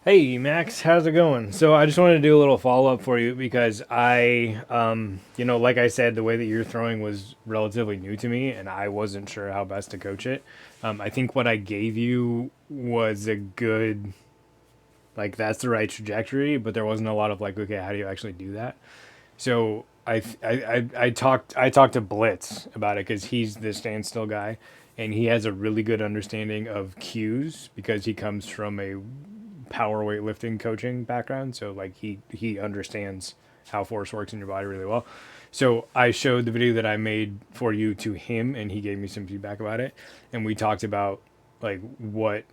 Hey Max, how's it going? So I just wanted to do a little follow up for you because like I said, the way that you're throwing was relatively new to me, and I wasn't sure how best to coach it. I think what I gave you was a good, like that's the right trajectory, but there wasn't a lot of like, okay, how do you actually do that? So I talked to Blitz about it because he's the standstill guy, and he has a really good understanding of cues because he comes from a power weightlifting coaching background. So like he understands how force works in your body really well. So I showed the video that I made for you to him, and he gave me some feedback about it, and we talked about like what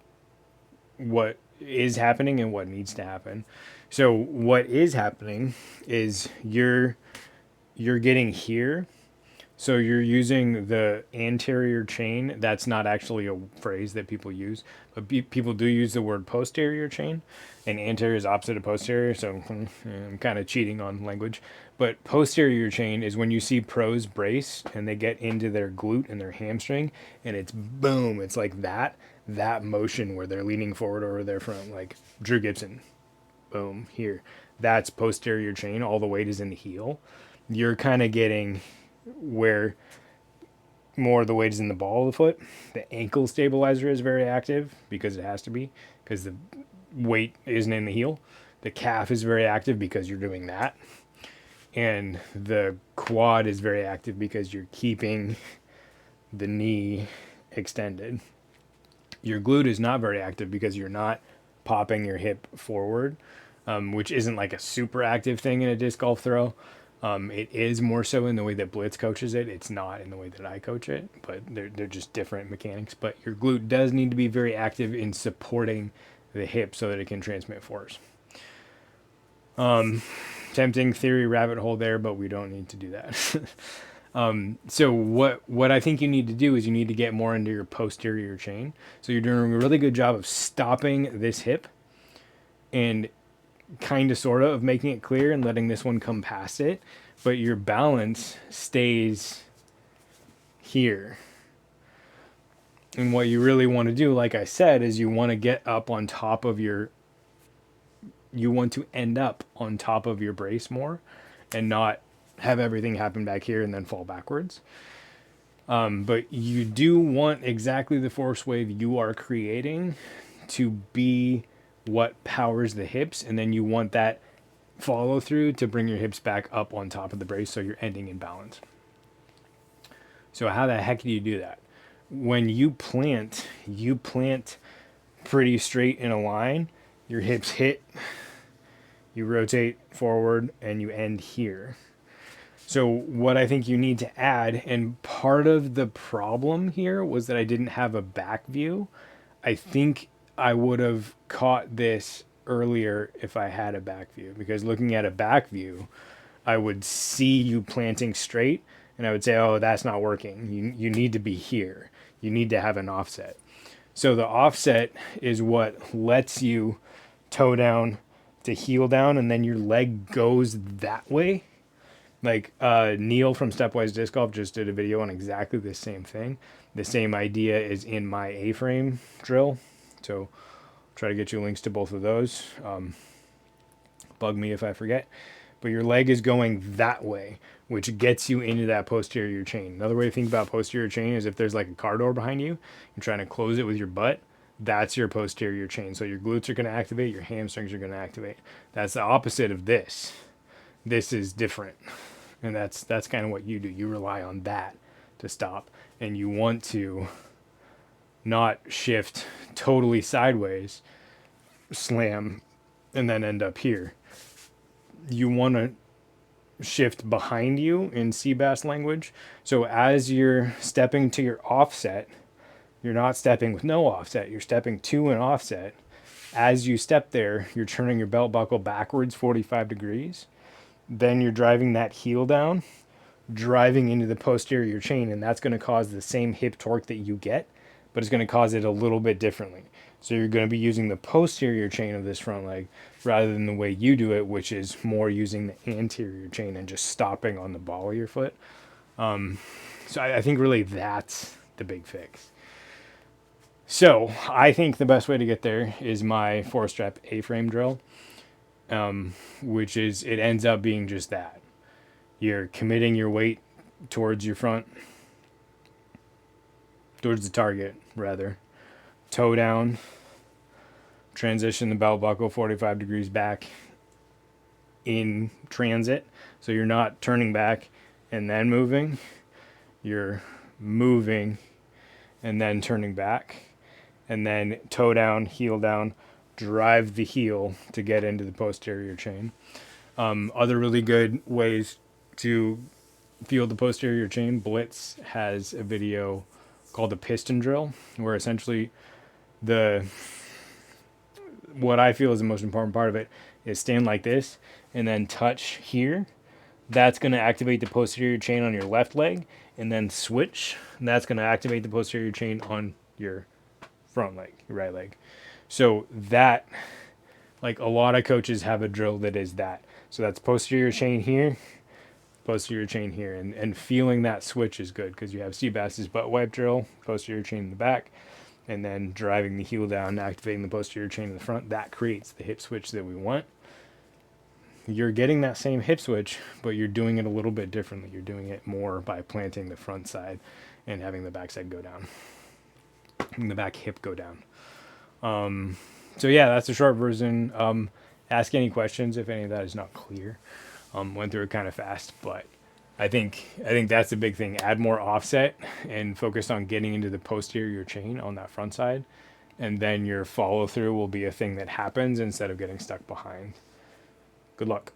is happening and what needs to happen. So what is happening is you're getting here, so you're using the anterior chain. That's not actually a phrase that people use, but people do use the word posterior chain, and anterior is opposite of posterior. So I'm kind of cheating on language. But posterior chain is when you see pros brace and they get into their glute and their hamstring, and it's boom. It's like that motion where they're leaning forward over their front, like Drew Gibson. Boom here. That's posterior chain. All the weight is in the heel. You're kind of getting where more of the weight is in the ball of the foot. The ankle stabilizer is very active because it has to be, because the weight isn't in the heel. The calf is very active because you're doing that. And the quad is very active because you're keeping the knee extended. Your glute is not very active because you're not popping your hip forward, which isn't like a super active thing in a disc golf throw. It is more so in the way that Blitz coaches it. It's not in the way that I coach it, but they're just different mechanics. But your glute does need to be very active in supporting the hip so that it can transmit force. Tempting theory rabbit hole there, but we don't need to do that. So what I think you need to do is you need to get more into your posterior chain. So you're doing a really good job of stopping this hip and kind of sort of making it clear and letting this one come past it, but your balance stays here. And what you really want to do, like I said, is you want to get up on top of your you want to end up on top of your brace more and not have everything happen back here and then fall backwards. But you do want exactly the force wave you are creating to be what powers the hips, and then you want that follow through to bring your hips back up on top of the brace so you're ending in balance. So how the heck do you do that? When you plant pretty straight in a line, your hips hit, you rotate forward, and you end here. So what I think you need to add, and part of the problem here was that I didn't have a back view. I think I would have caught this earlier if I had a back view, because looking at a back view, I would see you planting straight and I would say, oh, that's not working. You need to be here. You need to have an offset. So the offset is what lets you toe down to heel down, and then your leg goes that way. Like Neil from Stepwise Disc Golf just did a video on exactly the same thing. The same idea is in my A-frame drill. So I'll try to get you links to both of those. Bug me if I forget. But your leg is going that way, which gets you into that posterior chain. Another way to think about posterior chain is if there's like a car door behind you, you're trying to close it with your butt, that's your posterior chain. So your glutes are going to activate, your hamstrings are going to activate. That's the opposite of this. This is different. And that's kind of what you do. You rely on that to stop. And you want to not shift totally sideways, slam, and then end up here. You want to shift behind you in Seabass language. So as you're stepping to your offset, you're not stepping with no offset. You're stepping to an offset. As you step there, you're turning your belt buckle backwards 45 degrees. Then you're driving that heel down, driving into the posterior chain, and that's going to cause the same hip torque that you get, but it's going to cause it a little bit differently. So you're going to be using the posterior chain of this front leg rather than the way you do it, which is more using the anterior chain and just stopping on the ball of your foot. So I think really that's the big fix. So I think the best way to get there is my 4-strap A-frame drill, which is, it ends up being just that. You're committing your weight towards your front, towards the target, rather. Toe down, transition the belt buckle 45 degrees back in transit. So you're not turning back and then moving. You're moving and then turning back. And then toe down, heel down, drive the heel to get into the posterior chain. Other really good ways to feel the posterior chain, Blitz has a video called the piston drill, where essentially the what I feel is the most important part of it is stand like this and then touch here. That's going to activate the posterior chain on your left leg, and then switch. That's going to activate the posterior chain on your front leg, your right leg. So that, like, a lot of coaches have a drill that is that. So that's posterior chain here, posterior chain here, and feeling that switch is good because you have Seabass's butt wipe drill, posterior chain in the back, and then driving the heel down, activating the posterior chain in the front. That creates the hip switch that we want. You're getting that same hip switch, but you're doing it a little bit differently. You're doing it more by planting the front side and having the back side go down, and the back hip go down. So yeah, that's the short version. Ask any questions if any of that is not clear. Went through it kind of fast, but I think that's the big thing. Add more offset and focus on getting into the posterior chain on that front side, and then your follow through will be a thing that happens instead of getting stuck behind. Good luck.